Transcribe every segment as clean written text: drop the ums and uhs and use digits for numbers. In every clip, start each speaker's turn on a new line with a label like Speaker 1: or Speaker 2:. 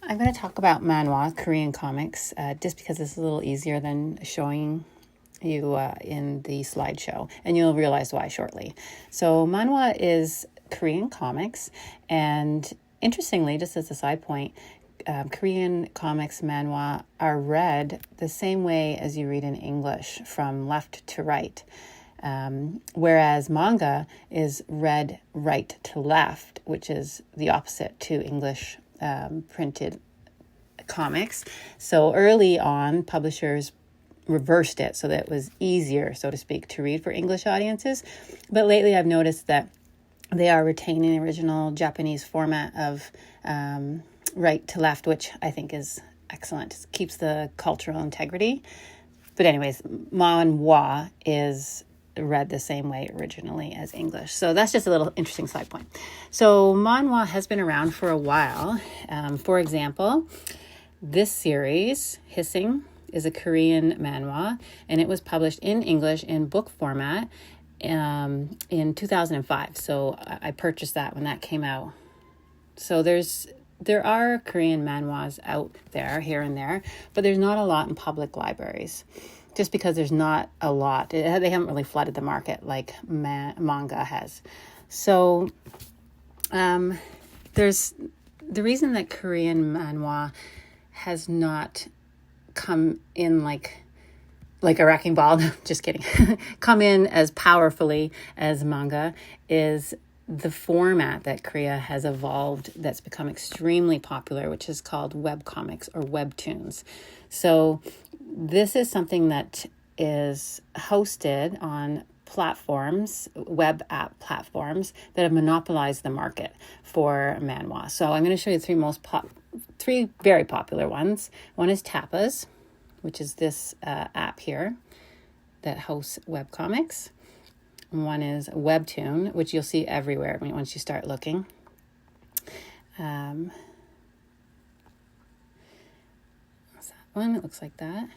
Speaker 1: I'm going to talk about manhwa, Korean comics, just because it's a little easier than showing you in the slideshow, and you'll realize why shortly. So manhwa is Korean comics, and interestingly, just as a side point, Korean comics manhwa are read the same way as you read in English, from left to right. Whereas manga is read right to left, which is the opposite to English printed comics. So early on, publishers reversed it so that it was easier, so to speak, to read for English audiences. But lately I've noticed that they are retaining the original Japanese format of right to left, which I think is excellent. It keeps the cultural integrity. But anyways, manhwa is read the same way originally as English. So that's just a little interesting side point. So manhwa has been around for a while. For example, this series, Hissing, is a Korean manhwa, and it was published in English in book format in 2005. So I purchased that when that came out. So there are Korean manhwas out there, here and there, but there's not a lot in public libraries, just because there's not a lot. They haven't really flooded the market like manga has. So there's the reason that Korean manhwa has not come in like a wrecking ball, just kidding, come in as powerfully as manga is the format that Korea has evolved that's become extremely popular, which is called webcomics or webtoons. So this is something that is hosted on platforms, web app platforms that have monopolized the market for manhwa. So I'm going to show you three very popular ones. One is Tapas, which is this app here that hosts webcomics. One is Webtoon, which you'll see everywhere once you start looking. What's that one? It looks like that.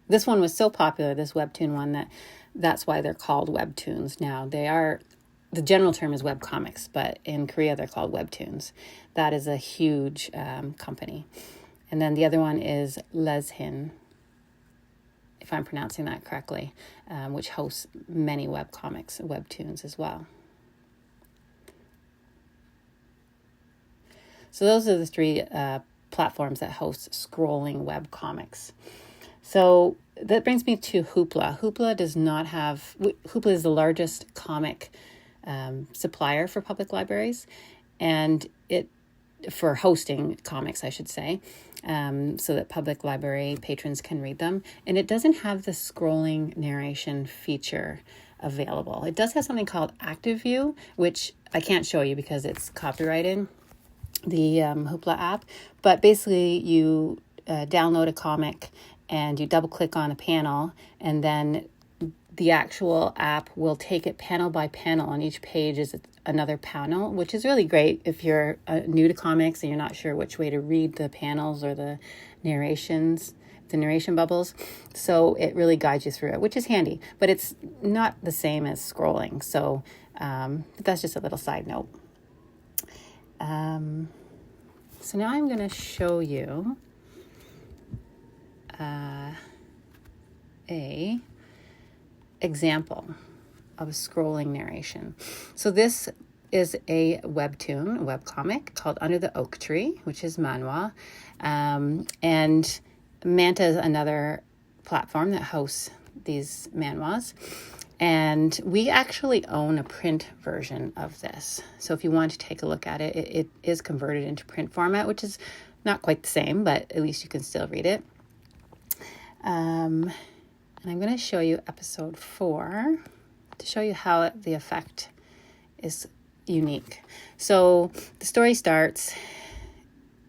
Speaker 1: This one was so popular, this Webtoon one, that's why they're called Webtoons now. The general term is webcomics, but in Korea they're called Webtoons. That is a huge company. And then the other one is Leshin, if I'm pronouncing that correctly, which hosts many webcomics, webtoons as well. So those are the three platforms that host scrolling webcomics. So that brings me to Hoopla. Hoopla is the largest comic supplier for public libraries, and for hosting comics, I should say, so that public library patrons can read them. And it doesn't have the scrolling narration feature available. It does have something called Active View, which I can't show you because it's copyrighted, the Hoopla app. But basically, you download a comic and you double click on a panel, and then the actual app will take it panel by panel, and each page is another panel, which is really great if you're new to comics and you're not sure which way to read the panels or the narration bubbles. So it really guides you through it, which is handy, but it's not the same as scrolling. So that's just a little side note. So now I'm going to show you a example of scrolling narration. So this is a webcomic called Under the Oak Tree, which is manhwa. And Manta is another platform that hosts these manhwas. And we actually own a print version of this. So if you want to take a look at it, it is converted into print format, which is not quite the same, but at least you can still read it. And I'm going to show you episode 4 to show you how the effect is unique. So the story starts,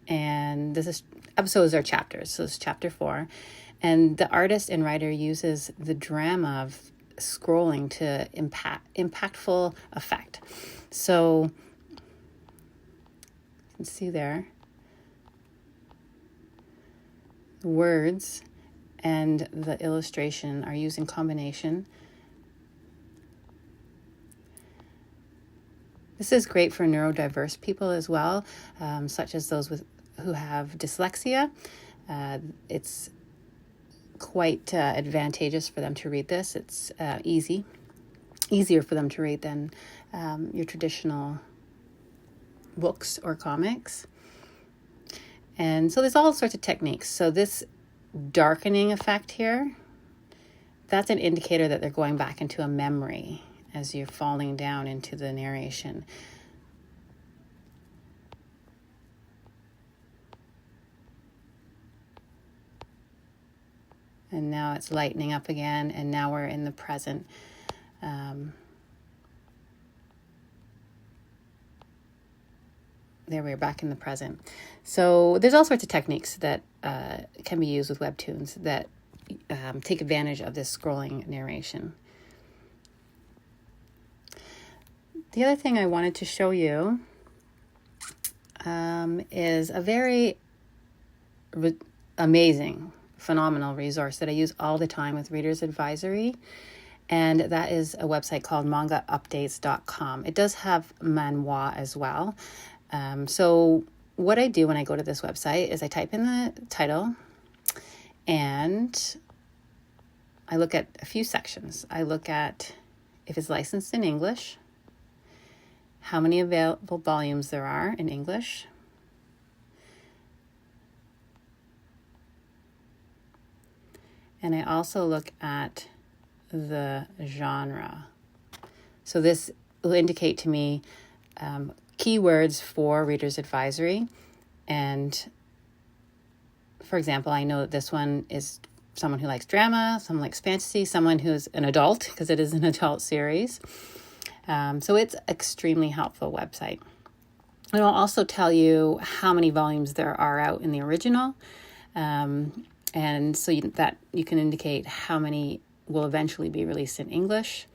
Speaker 1: and episodes are chapters. So it's chapter 4, and the artist and writer uses the drama of scrolling to impactful effect. So you can see there, the words and the illustration are used in combination. This is great for neurodiverse people as well, such as those with who have dyslexia, it's quite advantageous for them to read this. It's easier for them to read than your traditional books or comics. And so there's all sorts of techniques. So this darkening effect here, that's an indicator that they're going back into a memory as you're falling down into the narration. And now it's lightening up again, and now we're in the present. There we are, back in the present. So there's all sorts of techniques that can be used with webtoons that take advantage of this scrolling narration. The other thing I wanted to show you is a very amazing, phenomenal resource that I use all the time with Reader's Advisory, and that is a website called mangaupdates.com. It does have manhwa as well. So what I do when I go to this website is I type in the title and I look at a few sections. I look at if it's licensed in English, how many available volumes there are in English, and I also look at the genre. So this will indicate to me keywords for Reader's Advisory. And for example, I know that this one is someone who likes drama, someone likes fantasy, someone who's an adult, because it is an adult series. So it's extremely helpful website. It'll also tell you how many volumes there are out in the original. And so that you can indicate how many will eventually be released in English.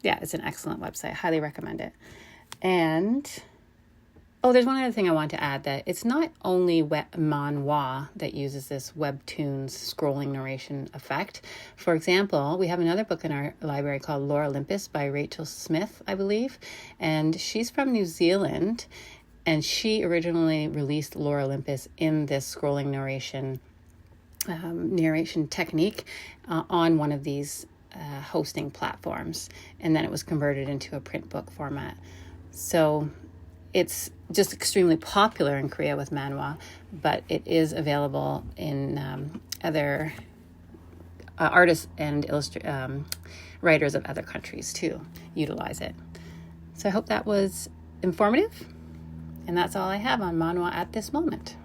Speaker 1: Yeah, it's an excellent website. Highly recommend it. And, there's one other thing I want to add, that it's not only manhwa that uses this webtoons scrolling narration effect. For example, we have another book in our library called Lore Olympus by Rachel Smith, I believe. And she's from New Zealand. And she originally released Lore Olympus in this scrolling narration technique on one of these hosting platforms. And then it was converted into a print book format. So it's just extremely popular in Korea with manhwa, but it is available in other artists and writers of other countries to utilize it. So I hope that was informative. And that's all I have on manhwa at this moment.